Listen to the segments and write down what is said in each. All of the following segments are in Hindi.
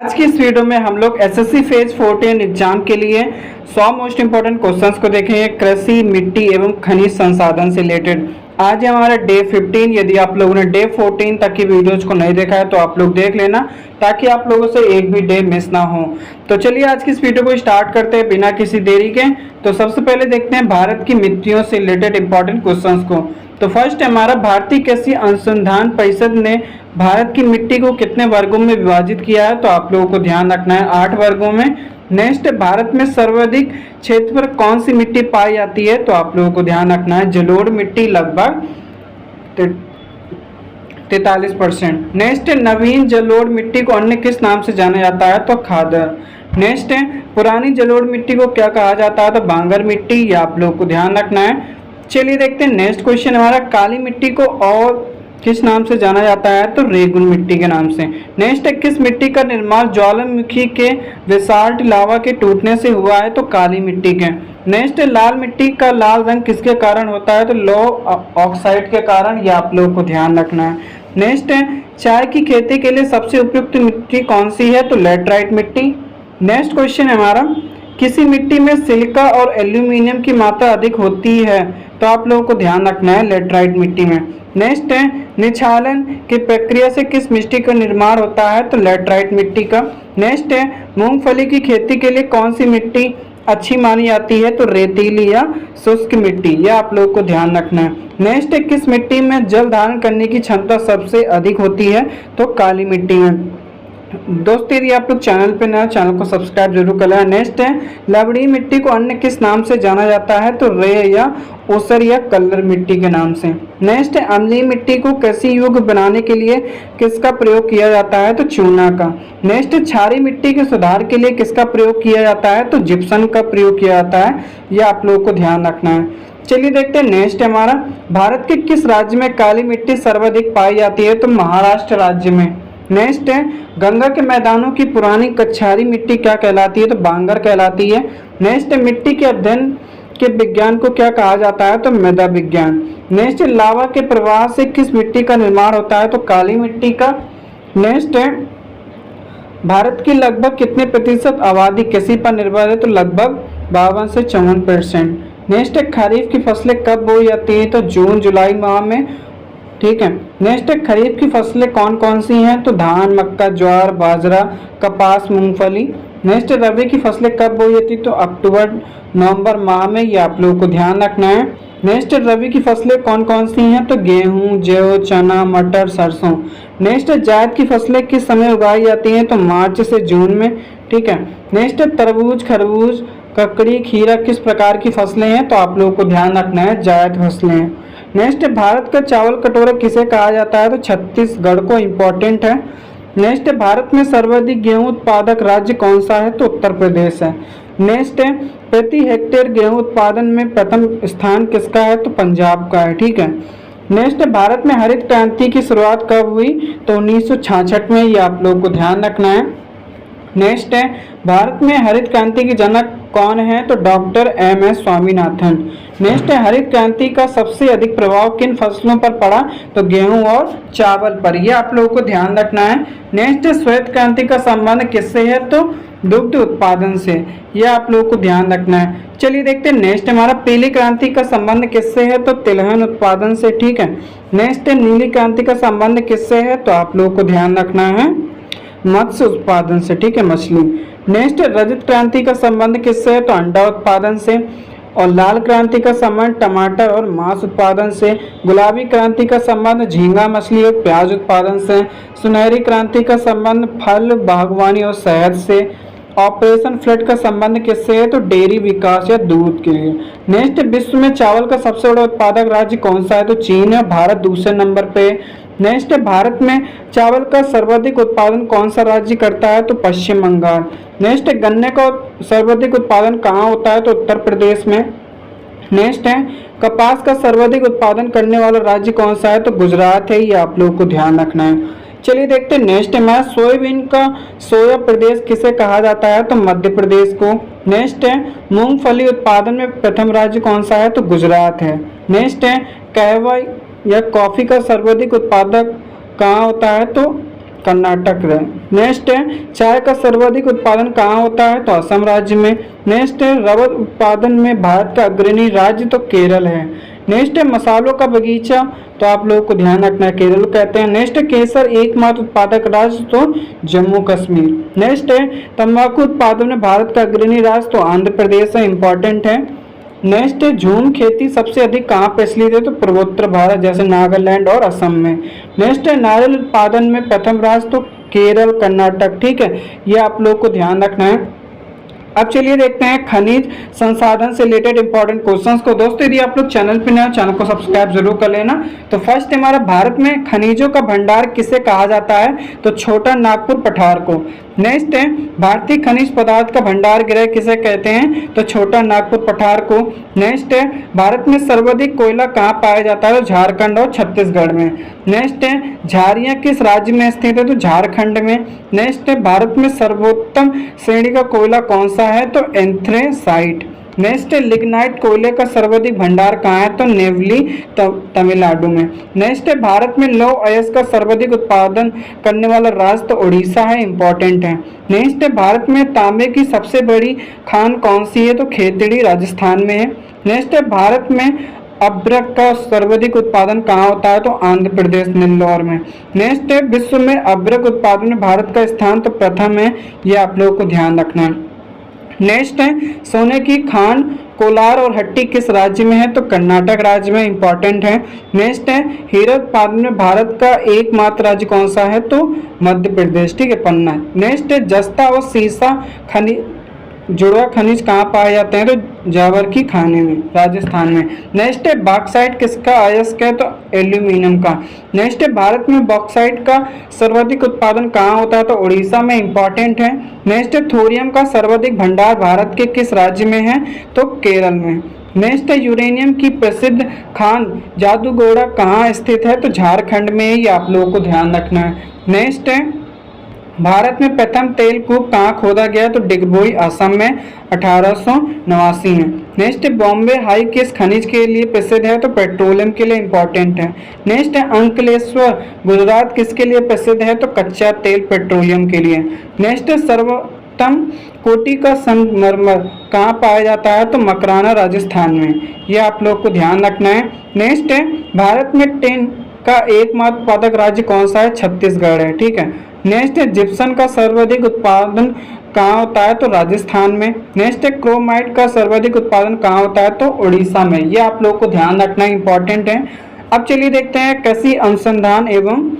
आज की इस वीडियो में हम लोग एसएससी फेज 14 एग्जाम के लिए 100 मोस्ट इंपोर्टेंट क्वेश्चंस को देखेंगे कृषि, मिट्टी एवं खनिज संसाधन से रिलेटेड। आज है हमारा डे 15। यदि आप लोगों ने डे 14 तक की वीडियोज को नहीं देखा है तो आप लोग देख लेना ताकि आप लोगों से एक भी डे मिस ना हो। तो चलिए आज की इस वीडियो को स्टार्ट करते हैं बिना किसी देरी के। तो सबसे पहले देखते हैं भारत की मिट्टियों से रिलेटेड इंपॉर्टेंट क्वेश्चंस को। तो फर्स्ट हमारा भारतीय कृषि अनुसंधान परिषद ने भारत की मिट्टी को कितने वर्गों में विभाजित किया है, तो आप लोगों को ध्यान रखना है 8 वर्गों में। नेक्स्ट, भारत में सर्वाधिक क्षेत्र पर कौन सी मिट्टी पाई जाती है, तो आप लोगों को ध्यान रखना है जलोढ़ मिट्टी लगभग 43%। नेक्स्ट, नवीन जलोढ़ मिट्टी को अन्य किस नाम से जाना जाता है, तो खादर। नेक्स्ट है पुरानी जलोढ़ मिट्टी को क्या कहा जाता है, तो बांगर मिट्टी, या आप लोगों को ध्यान रखना है। चलिए देखते हैं नेक्स्ट क्वेश्चन हमारा, काली मिट्टी को और किस नाम से जाना जाता है, तो रेगुन मिट्टी के नाम से। नेक्स्ट है किस मिट्टी का निर्माण ज्वालामुखी के बेसाल्ट लावा के टूटने से हुआ है, तो काली मिट्टी के। नेक्स्ट है लाल मिट्टी का लाल रंग किसके कारण होता है, तो लो ऑक्साइड के कारण, या आप लोगों को ध्यान रखना है। नेक्स्ट है चाय की खेती के लिए सबसे उपयुक्त मिट्टी कौन सी है, तो लेटराइट मिट्टी। नेक्स्ट क्वेश्चन है हमारा, किसी मिट्टी में सिलिका और एल्यूमिनियम की मात्रा अधिक होती है, तो आप लोगों को ध्यान रखना है लेटराइट मिट्टी में। नेक्स्ट है निछालन की प्रक्रिया से किस मिट्टी का निर्माण होता है, तो लेटराइट मिट्टी का। नेक्स्ट है मूंगफली की खेती के लिए कौन सी मिट्टी अच्छी मानी जाती है, तो रेतीली या शुष्क मिट्टी, यह आप लोगों को ध्यान रखना है। नेक्स्ट है किस मिट्टी में जल धारण करने की क्षमता सबसे अधिक होती है, तो काली मिट्टी में। दोस्तों यदि आप लोग चैनल पे नए, चैनल को सब्सक्राइब जरूर कर लें। नेक्स्ट है लवड़ी मिट्टी को अन्य किस नाम से जाना जाता है, तो रे या ओसर या कलर मिट्टी के नाम से। नेक्स्ट है अम्लीय मिट्टी को कृषि योग्य बनाने के लिए किसका प्रयोग किया जाता है, तो चूना का। नेक्स्ट क्षारीय मिट्टी के सुधार के लिए किसका प्रयोग किया जाता है, तो जिप्सम का प्रयोग किया जाता है, यह आप लोगों को ध्यान रखना है। चलिए देखते हैं नेक्स्ट हमारा, भारत के किस राज्य में काली मिट्टी सर्वाधिक पाई जाती है, तो महाराष्ट्र राज्य में। नेक्स्ट है गंगा के मैदानों की पुरानी कछारी मिट्टी क्या कहलाती है, तो बांगर कहलाती है। नेक्स्ट है मिट्टी के अध्ययन के विज्ञान को क्या कहा जाता है, तो मृदा विज्ञान। नेक्स्ट है लावा के प्रवाह से किस मिट्टी का निर्माण होता है, तो काली मिट्टी का। नेक्स्ट है भारत की लगभग कितने प्रतिशत आबादी कृषि पर निर्भर है, तो लगभग 52 से 54%। नेक्स्ट है खरीफ की फसलें कब बोई जाती है, तो जून जुलाई माह में, ठीक है। नेक्स्ट है खरीफ की फसलें कौन कौन सी हैं, तो धान, मक्का, ज्वार, बाजरा, कपास, मूंगफली। नेक्स्ट रबी की फसलें कब बोई जाती, तो अक्टूबर नवंबर माह में, ये आप लोगों को ध्यान रखना है। नेक्स्ट रबी की फसलें कौन कौन सी हैं, तो गेहूं, जौ, चना, मटर, सरसों। नेक्स्ट जायद की फसलें किस समय उगाई जाती हैं, तो मार्च से जून में, ठीक है। नेक्स्ट तरबूज, खरबूज, ककड़ी, खीरा किस प्रकार की फसलें हैं, तो आप लोगों को ध्यान रखना है जायद फसलें हैं। नेक्स्ट भारत का चावल कटोरा किसे कहा जाता है, तो छत्तीसगढ़ को, इंपॉर्टेंट है। नेक्स्ट भारत में सर्वाधिक गेहूं उत्पादक राज्य कौन सा है, तो उत्तर प्रदेश है। नेक्स्ट है प्रति हेक्टेयर गेहूं उत्पादन में प्रथम स्थान किसका है, तो पंजाब का है, ठीक है। नेक्स्ट भारत में हरित क्रांति की शुरुआत कब हुई, तो 1966 में, ये आप लोगों को ध्यान रखना है। नेक्स्ट है भारत में हरित क्रांति के जनक कौन है, तो डॉक्टर एम.एस. स्वामीनाथन। नेक्स्ट है हरित क्रांति का सबसे अधिक प्रभाव किन फसलों पर पड़ा, तो गेहूं और चावल पर, यह आप लोगों को ध्यान रखना है। नेक्स्ट श्वेत क्रांति का संबंध किससे है, तो दुग्ध उत्पादन से, यह आप लोगों को ध्यान रखना है। चलिए देखते हैं नेक्स्ट हमारा पीली क्रांति का संबंध किससे है, तो तिलहन उत्पादन से, ठीक है। नेक्स्ट नीली क्रांति का संबंध किससे है, तो आप लोगों को ध्यान रखना है मत्स्य उत्पादन से, ठीक है, मछली। नेक्स्ट रजत क्रांति का संबंध किससे है, तो अंडा उत्पादन से। और लाल क्रांति का संबंध टमाटर और मांस उत्पादन से। गुलाबी क्रांति का संबंध झींगा मछली और प्याज उत्पादन से। सुनहरी क्रांति का संबंध फल, बागवानी और शहद से। ऑपरेशन फ्लड का संबंध किससे है, तो डेयरी विकास या दूध के लिए। नेक्स्ट विश्व में चावल का सबसे बड़ा उत्पादक राज्य कौन सा है, तो चीन है, भारत दूसरे नंबर पे। नेक्स्ट भारत में चावल का सर्वाधिक उत्पादन कौन सा राज्य करता है, तो पश्चिम बंगाल। नेक्स्ट गन्ने का सर्वाधिक उत्पादन कहाँ होता है, तो उत्तर प्रदेश में। नेक्स्ट है कपास का सर्वाधिक उत्पादन करने वाला राज्य कौन सा है, तो गुजरात है, ये आप लोगों को ध्यान रखना है। चलिए देखते हैं नेक्स्ट है सोयाबीन का सोया प्रदेश किसे कहा जाता है, तो मध्य प्रदेश को। नेक्स्ट है मूंगफली उत्पादन में प्रथम राज्य कौन सा है, तो गुजरात है। नेक्स्ट है कहवा या कॉफी का सर्वाधिक उत्पादक कहाँ होता है, तो कर्नाटक है। नेक्स्ट है चाय का सर्वाधिक उत्पादन कहाँ होता है? तो असम राज्य में। नेक्स्ट है रबर उत्पादन में भारत का अग्रणी राज्य तो केरल है। नेक्स्ट है मसालों का बगीचा, तो आप लोगों को ध्यान रखना है केरल कहते हैं। नेक्स्ट है केसर एकमात्र उत्पादक राज्य तो जम्मू कश्मीर। नेक्स्ट है तंबाकू उत्पादन में भारत का अग्रणी राज्य तो आंध्र प्रदेश है, इंपॉर्टेंट है। नेक्स्ट है झूम खेती सबसे अधिक कहाँ प्रचलित है? तो पूर्वोत्तर भारत जैसे नागालैंड और असम में। नेक्स्ट है नारियल उत्पादन में प्रथम राज्य तो केरल कर्नाटक, ठीक है, ये आप लोग को ध्यान रखना है। अब चलिए देखते हैं खनिज संसाधन से रिलेटेड इंपॉर्टेंट क्वेश्चंस को। दोस्तों यदि आप लोग चैनल पे नए हो, चैनल को सब्सक्राइब जरूर कर लेना। तो फर्स्ट हमारा भारत में खनिजों का भंडार किसे कहा जाता है? तो छोटा नागपुर पठार को। नेक्स्ट है भारतीय खनिज पदार्थ का भंडार गृह किसे कहते हैं? तो छोटा नागपुर पठार को। नेक्स्ट है भारत में सर्वाधिक कोयला कहाँ पाया जाता है? तो झारखंड और छत्तीसगढ़ में। नेक्स्ट है झारियाँ किस राज्य में स्थित है? तो झारखंड में। नेक्स्ट है भारत में सर्वोत्तम श्रेणी का कोयला कौन सा है? तो एंथ्रेसाइट। नेक्स्ट है लिग्नाइट कोयले का सर्वाधिक भंडार कहाँ है? तो नेवली तमिलनाडु में। नेक्स्ट है भारत में लौह अयस्क का सर्वाधिक उत्पादन करने वाला राज्य तो उड़ीसा है, इंपॉर्टेंट है। नेक्स्ट है भारत में तांबे की सबसे बड़ी खान कौन सी है? तो खेतड़ी राजस्थान में है। नेक्स्ट है भारत में अभ्रक का सर्वाधिक उत्पादन कहाँ होता है? तो आंध्र प्रदेश नेल्लौर में। नेक्स्ट है विश्व में अभ्रक उत्पादन में भारत का स्थान तो प्रथम है, ये आप लोगों को ध्यान रखना है। नेक्स्ट है सोने की खान कोलार और हट्टी किस राज्य में है? तो कर्नाटक राज्य में, इंपॉर्टेंट है। नेक्स्ट है हीरा उत्पादन में भारत का एकमात्र राज्य कौन सा है? तो मध्य प्रदेश, ठीक है, पन्ना। नेक्स्ट है जस्ता और सीसा खनिज जुड़वा खनिज कहाँ पाए जाते हैं? तो जावरकी खाने में, राजस्थान में। नेक्स्ट है बॉक्साइट किसका अयस्क है? तो एल्यूमिनियम का। नेक्स्ट है भारत में बॉक्साइट का सर्वाधिक उत्पादन कहाँ होता है? तो उड़ीसा में, इंपॉर्टेंट है। नेक्स्ट है थोरियम का सर्वाधिक भंडार भारत के किस राज्य में है? तो केरल में। नेक्स्ट है यूरेनियम की प्रसिद्ध खान जादूगोड़ा कहाँ स्थित है? तो झारखंड में, ये आप लोगों को ध्यान रखना है। नेक्स्ट है भारत में प्रथम तेल कूप कहाँ खोदा गया? तो डिगबोई असम में 1889 में। नेक्स्ट है बॉम्बे हाई किस खनिज के लिए प्रसिद्ध है? तो पेट्रोलियम के लिए, इंपॉर्टेंट है। नेक्स्ट है अंकलेश्वर गुजरात किसके लिए प्रसिद्ध है? तो कच्चा तेल पेट्रोलियम के लिए। नेक्स्ट है सर्वोत्तम कोटि का संगमरमर कहाँ पाया जाता है? तो मकराना राजस्थान में, ये आप लोग को ध्यान रखना है। नेक्स्ट है भारत में टिन का एकमात्र उत्पादक राज्य कौन सा है? छत्तीसगढ़ है, ठीक है। नेक्स्ट है जिप्सन का सर्वाधिक उत्पादन कहाँ होता है? तो राजस्थान में। नेक्स्ट है क्रोमाइट का सर्वाधिक उत्पादन कहाँ होता है? तो उड़ीसा में, ये आप लोग को ध्यान रखना इंपॉर्टेंट है। अब चलिए देखते हैं कृषि अनुसंधान एवं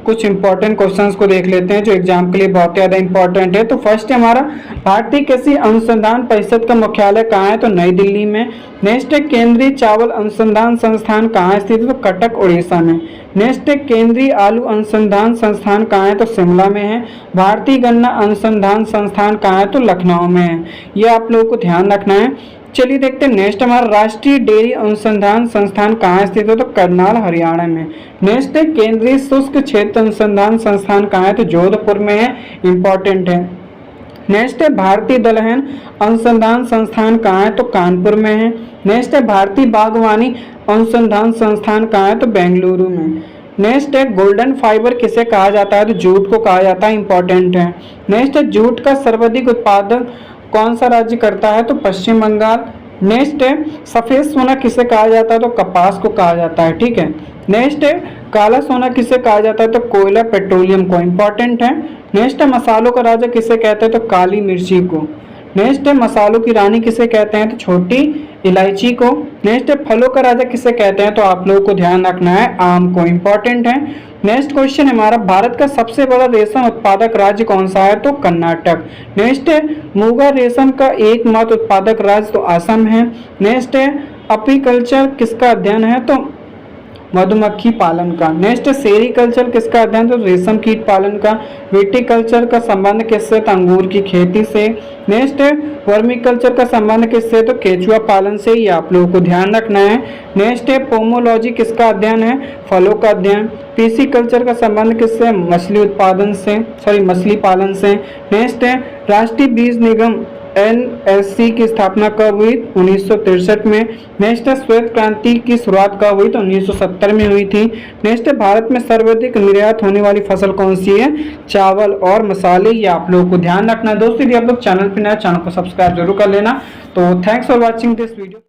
कुछ इंपॉर्टेंट क्वेश्चंस को देख लेते हैं जो एग्जाम के लिए बहुत ज़्यादा इंपॉर्टेंट है। तो फर्स्ट है हमारा भारतीय कृषि अनुसंधान परिषद का मुख्यालय कहाँ है? तो नई दिल्ली में। नेक्स्ट है केंद्रीय चावल अनुसंधान संस्थान कहाँ स्थित है? तो कटक उड़ीसा में। नेक्स्ट है केंद्रीय आलू अनुसंधान संस्थान कहाँ है? तो शिमला में है। भारतीय गन्ना अनुसंधान संस्थान कहाँ है? तो लखनऊ में है, ये आप लोगों को ध्यान रखना है। चलिए देखते हैं नेक्स्ट हमारा राष्ट्रीय डेयरी अनुसंधान संस्थान कहाँ स्थित है? तो करनाल हरियाणा में। नेक्स्ट है केंद्रीय शुष्क क्षेत्र अनुसंधान संस्थान कहाँ है? तो जोधपुर में है, इंपॉर्टेंट है। नेक्स्ट है भारतीय दलहन अनुसंधान संस्थान कहाँ है? तो कानपुर में है। नेक्स्ट है भारतीय बागवानी अनुसंधान संस्थान कहाँ है? तो बेंगलुरु में। नेक्स्ट है गोल्डन फाइबर किसे कहा जाता है? तो जूट को कहा जाता है, इंपॉर्टेंट है। नेक्स्ट है जूट का सर्वाधिक उत्पादन कौन सा राज्य करता है? तो पश्चिम बंगाल। नेक्स्ट है सफेद सोना किसे कहा जाता है? तो कपास को कहा जाता है, ठीक है। नेक्स्ट है काला सोना किसे कहा जाता है? तो कोयला पेट्रोलियम को, इंपॉर्टेंट है। नेक्स्ट है मसालों का राजा किसे कहते हैं? तो काली मिर्ची को। नेक्स्ट है मसालों की रानी किसे कहते हैं? तो छोटी इलायची को। नेक्स्ट है फलों का राजा किसे कहते हैं? तो आप लोगों को ध्यान रखना है आम को, इंपॉर्टेंट है। नेक्स्ट क्वेश्चन हमारा भारत का सबसे बड़ा रेशम उत्पादक राज्य कौन सा है? तो कर्नाटक। नेक्स्ट है मूंगा रेशम का एकमात्र उत्पादक राज्य तो असम है। नेक्स्ट है अपिकल्चर किसका अध्ययन है? तो मधुमक्खी पालन का। नेक्स्ट सेरीकल्चर किसका अध्ययन? तो रेशम कीट पालन का। विटिकल्चर का संबंध किससे? तो अंगूर की खेती से। नेक्स्ट है वर्मिकल्चर का संबंध किससे? तो केचुआ पालन से, ये आप लोगों को ध्यान रखना है। नेक्स्ट है पोमोलॉजी किसका अध्ययन है? फलों का अध्ययन। पीसी कल्चर का संबंध किससे? मछली उत्पादन से, मछली पालन से। नेक्स्ट है राष्ट्रीय बीज निगम एनएससी की स्थापना कब हुई? 1963 में। नेक्स्ट है श्वेत क्रांति की शुरुआत कब हुई? तो 1970 में हुई थी। नेक्स्ट है भारत में सर्वाधिक निर्यात होने वाली फसल कौन सी है? चावल और मसाले, ये आप लोगों को ध्यान रखना है। दोस्तों यदि आप लोग चैनल पर नए, चैनल को सब्सक्राइब जरूर कर लेना। तो thanks for watching this video.